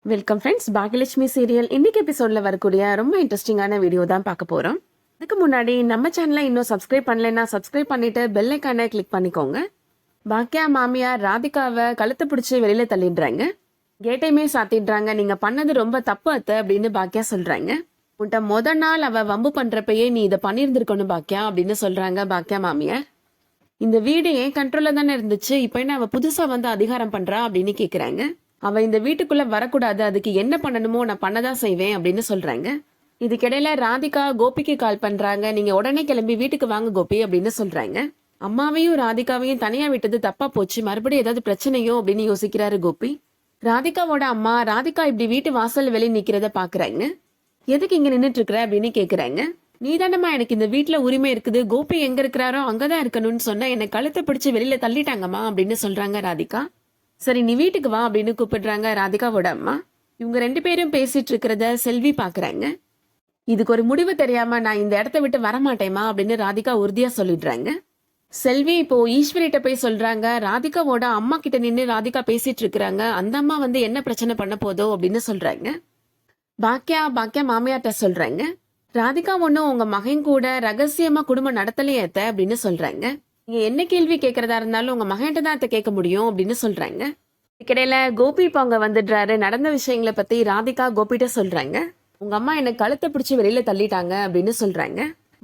Welcome friends, Bhagyalakshmi serial இன்னைக்கு எபிசோட்ல வரக்கூடிய ரொம்ப இன்ட்ரெஸ்டிங்கான வீடியோ தான் பார்க்க போறோம். இதுக்கு முன்னாடி நம்ம சேனலை இன்னும் சப்ஸ்கிரைப் பண்ணலைன்னா சப்ஸ்கிரைப் பண்ணிட்டு பெல் ஐக்கானை கிளிக் பண்ணிக்கோங்க. பாக்கியா மாமியார் ராதிகாவை கழுத்து பிடிச்சி வெளியில தள்ளிடுறாங்க. கேட்டையுமே சாத்திடுறாங்க. நீங்க பண்ணது ரொம்ப தப்பு அத்தை அப்படின்னு பாக்கியா சொல்றாங்க. உன்ட்ட முத நாள் அவ வம்பு பண்றப்பயே நீ இதை பண்ணியிருந்திருக்கணும் பாக்கியா அப்படின்னு சொல்றாங்க பாக்கியா மாமியார். இந்த வீடு ஏன் கண்ட்ரோல்ல தானே இருந்துச்சு, இப்ப என்ன அவ புதுசா வந்து அதிகாரம் பண்றா அப்படின்னு கேக்குறாங்க. அவ இந்த வீட்டுக்குள்ள வரக்கூடாது, அதுக்கு என்ன பண்ணணுமோ நான் பண்ணதான் செய்வேன் அப்படின்னு சொல்றாங்க. இதுக்கிடையில ராதிகா கோபிக்கு கால் பண்றாங்க. நீங்க உடனே கிளம்பி வீட்டுக்கு வாங்க கோபி அப்படின்னு சொல்றாங்க. அம்மாவையும் ராதிகாவையும் தனியா விட்டது தப்பா போச்சு, மறுபடியும் ஏதாவது பிரச்சனையோ அப்படின்னு யோசிக்கிறாரு கோபி. ராதிகாவோட அம்மா ராதிகா இப்படி வீட்டு வாசல் வெளியே நிக்கிறத பாக்குறாங்க. எதுக்கு இங்க நின்னுட்டு இருக்கிற அப்படின்னு கேக்குறாங்க. நீதானம்மா எனக்கு இந்த வீட்டுல உரிமை இருக்குது, கோபி எங்க இருக்கிறாரோ அங்கதான் இருக்கணும்னு சொன்ன, என்னை கழுத்தை பிடிச்சு வெளியில தள்ளிட்டாங்கம்மா அப்படின்னு சொல்றாங்க ராதிகா. சரி நீ வீட்டுக்கு வா அப்படின்னு கூப்பிடுறாங்க ராதிகாவோட அம்மா. இவங்க ரெண்டு பேரும் பேசிட்டு இருக்கிறத செல்வி பாக்குறாங்க. இதுக்கு ஒரு முடிவு தெரியாம நான் இந்த இடத்த விட்டு வரமாட்டேமா அப்படின்னு ராதிகா உறுதியா சொல்லிடுறாங்க. செல்வி இப்போ ஈஸ்வரிட்ட போய் சொல்றாங்க. ராதிகாவோட அம்மா கிட்ட நின்று ராதிகா பேசிட்டு இருக்கிறாங்க. அந்த அம்மா வந்து என்ன பிரச்சனை பண்ண போதோ அப்படின்னு சொல்றாங்க. பாக்கியா மாமியார்ட்ட சொல்றாங்க. ராதிகா ஒன்னும் உங்க மகன் கூட ரகசியமா குடும்பம் நடத்தலையே அத்தை அப்படின்னு சொல்றாங்க. நீங்க என்ன கேள்வி கேட்கறதா இருந்தாலும் உங்க மகன்கிட்ட தான் அத்தை கேட்க முடியும் அப்படின்னு சொல்றாங்க. இதுக்கிடையில கோபி இப்போ அங்க வந்துடுறாரு. நடந்த விஷயங்களை பத்தி ராதிகா கோபிட்ட சொல்றாங்க. உங்க அம்மா என்ன கழுத்தை பிடிச்சி வெளியில தள்ளிட்டாங்க அப்படின்னு சொல்றாங்க.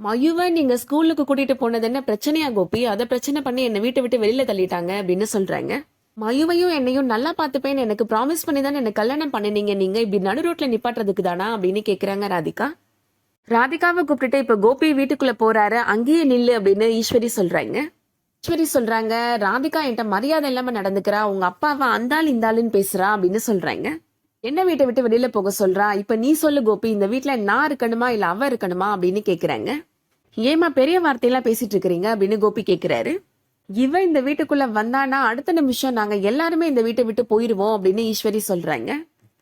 மயுவை நீங்க ஸ்கூலுக்கு கூட்டிட்டு போனது என்ன பிரச்சனையா கோபி, அதை பிரச்சனை பண்ணி என்னை வீட்டை விட்டு வெளியில தள்ளிட்டாங்க அப்படின்னு சொல்றாங்க. மயுவையும் என்னையும் நல்லா பார்த்துப்பேன்னு எனக்கு ப்ராமிஸ் பண்ணி தானே என்ன கல்யாணம் பண்ணினீங்க, நீங்க இப்படி நடு ரோட்ல நிப்பாட்டுறதுக்கு தானா அப்படின்னு கேக்குறாங்க ராதிகா. ராதிகாவை கூப்பிட்டுட்டு இப்ப கோபி வீட்டுக்குள்ள போறாரு. அங்கேயே நில்லு அப்படின்னு ஈஸ்வரி சொல்றாங்க. ஈஸ்வரி சொல்றாங்க, ராதிகா என்கிட்ட மரியாதை இல்லாம நடந்துக்கிறா, உங்க அப்பாவை அந்தாள் இந்தாளுன்னு பேசுறா அப்படின்னு சொல்றாங்க. என்ன வீட்டை விட்டு வெளியில போக சொல்றா, இப்ப நீ சொல்லு கோபி, இந்த வீட்டுல நான் இருக்கணுமா இல்ல அவ இருக்கணுமா அப்படின்னு கேக்குறாங்க. ஏமா பெரிய வார்த்தையெல்லாம் பேசிட்டு இருக்கிறீங்க அப்படின்னு கோபி கேக்குறாரு. இவ இந்த வீட்டுக்குள்ள வந்தானா அடுத்த நிமிஷம் நாங்க எல்லாருமே இந்த வீட்டை விட்டு போயிருவோம் அப்படின்னு ஈஸ்வரி சொல்றாங்க.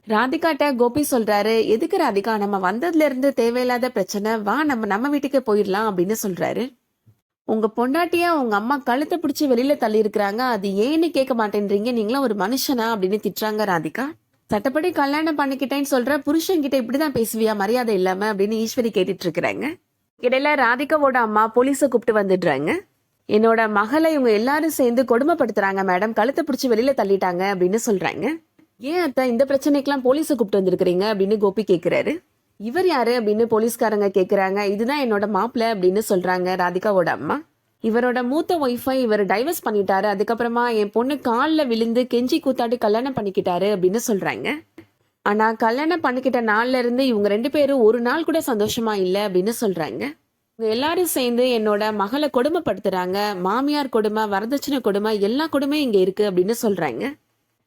ராதிகாட்ட கோபி சொல்றாரு, எதுக்கு ராதிகா, நம்ம வந்ததுல இருந்து தேவையில்லாத பிரச்சனை, வா நம்ம வீட்டுக்கு போயிடலாம் அப்படின்னு சொல்றாரு. உங்க பொண்டாட்டியா உங்க அம்மா கழுத்தை பிடிச்சி வெளியில தள்ளி இருக்கிறாங்க, அது ஏன்னு கேட்க மாட்டேன்றீங்க, நீங்களாம் ஒரு மனுஷனா அப்படின்னு திட்டுறாங்க ராதிகா. சட்டப்படி கல்யாணம் பண்ணிக்கிட்டேன்னு சொல்ற புருஷன் கிட்ட இப்படிதான் பேசுவியா மரியாதை இல்லாம அப்படின்னு ஈஸ்வரி கேட்டுட்டு இருக்கிறாங்க. இடையில ராதிகாவோட அம்மா போலீஸை கூப்பிட்டு வந்துடுறாங்க. என்னோட மகளை இவங்க எல்லாரும் சேர்ந்து கொடுமைப்படுத்துறாங்க மேடம், கழுத்தை பிடிச்சி வெளியில தள்ளிட்டாங்க அப்படின்னு சொல்றாங்க. ஏன் அத்தை இந்த பிரச்சனைக்கெல்லாம் போலீஸை கூப்பிட்டு வந்திருக்கிறீங்க அப்படின்னு கோபி கேட்கிறாரு. இவர் யாரு அப்படின்னு போலீஸ்காரங்க கேக்குறாங்க. இதுதான் என்னோட மாப்பிள்ள அப்படின்னு சொல்றாங்க ராதிகாவோட அம்மா. இவரோட மூத்த ஒய்ஃபை இவர் டைவர்ஸ் பண்ணிட்டாரு, அதுக்கப்புறமா என் பொண்ணு காலில் விழுந்து கெஞ்சி கூத்தாடி கல்யாணம் பண்ணிக்கிட்டாரு அப்படின்னு சொல்றாங்க. ஆனா கல்யாணம் பண்ணிக்கிட்ட நாள்ல இருந்து இவங்க ரெண்டு பேரும் ஒரு நாள் கூட சந்தோஷமா இல்லை அப்படின்னு சொல்றாங்க. இவங்க எல்லாரும் சேர்ந்து என்னோட மகளை கொடுமைப்படுத்துறாங்க, மாமியார் கொடுமை, வரதட்சணை கொடுமை, எல்லா கொடுமையும் இங்க இருக்கு அப்படின்னு சொல்றாங்க.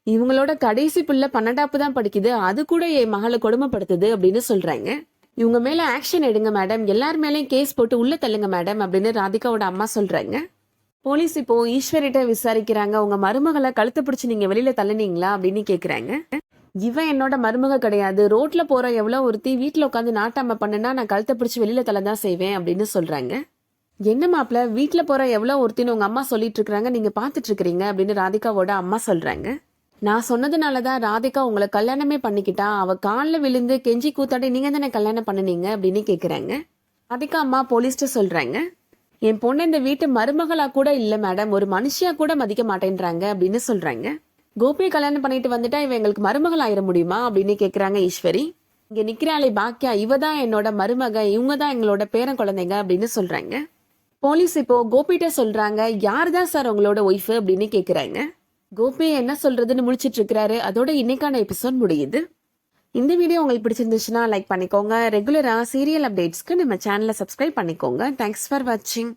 இவங்களோட கடைசி பிள்ளை 12வது தான் படிக்குது, அது கூட என் மகளை கொடுமைப்படுத்துது அப்படின்னு சொல்றாங்க. இவங்க மேல ஆக்ஷன் எடுங்க மேடம், எல்லார் மேலேயும் கேஸ் போட்டு உள்ள தள்ளுங்க மேடம் அப்படின்னு ராதிகாவோட அம்மா சொல்றாங்க. போலீஸ் இப்போ ஈஸ்வரிட்ட விசாரிக்கிறாங்க. உங்க மருமகளை கழுத்து பிடிச்சு நீங்க வெளியில தள்ளுனீங்களா அப்படின்னு கேக்குறாங்க. இவன் என்னோட மருமக கிடையாது, ரோட்ல போற எவ்வளவு ஒருத்தி வீட்டுல உட்காந்து நாட்டாம பண்ணுனா நான் கழுத்தை பிடிச்சு வெளியில தள்ளதான் செய்வேன் அப்படின்னு சொல்றாங்க. என்ன மாப்பிள்ள, வீட்டுல போற எவ்வளவு ஒருத்தின்னு உங்க அம்மா சொல்லிட்டு இருக்காங்க, நீங்க பாத்துட்டு இருக்கிறீங்க அப்படின்னு ராதிகாவோட அம்மா சொல்றாங்க. நான் சொன்னதுனாலதான் ராதிகா உங்களை கல்யாணமே பண்ணிக்கிட்டா, அவ காலில் விழுந்து கெஞ்சி கூத்தாடி நீங்க தானே கல்யாணம் பண்ணினீங்க அப்படின்னு கேக்குறாங்க. ராதிகா அம்மா போலீஸ்ட சொல்றாங்க. என் பொண்ணு இந்த வீட்டு மருமகளா கூட இல்ல மேடம், ஒரு மனுஷியா கூட மதிக்க மாட்டேன்றாங்க அப்படின்னு சொல்றாங்க. கோபியை கல்யாணம் பண்ணிட்டு வந்துட்டா இவ எங்களுக்கு மருமகள் ஆயிட முடியுமா அப்படின்னு கேக்குறாங்க ஈஸ்வரி. இங்க நிக்கிறாளே பாக்கியா, இவ தான் என்னோட மருமக, இவங்க தான் எங்களோட பேரன் குழந்தைங்க அப்படின்னு சொல்றாங்க. போலீஸ் இப்போ கோபிட்ட சொல்றாங்க, யாருதான் சார் உங்களோட ஒய்ஃப் அப்படின்னு கேக்குறாங்க. கோபி என்ன சொல்றதுன்னு முழிச்சிட்டு இருக்கிறாரு. அதோட இன்னைக்கான எபிசோட் முடியுது. இந்த வீடியோ உங்களுக்கு பிடிச்சிருந்துச்சுன்னா லைக் பண்ணிக்கோங்க. ரெகுலரா சீரியல் அப்டேட்ஸ்க்கு நம்ம சேனலை சப்ஸ்கிரைப் பண்ணிக்கோங்க. தேங்க்ஸ் ஃபார் வாட்சிங்.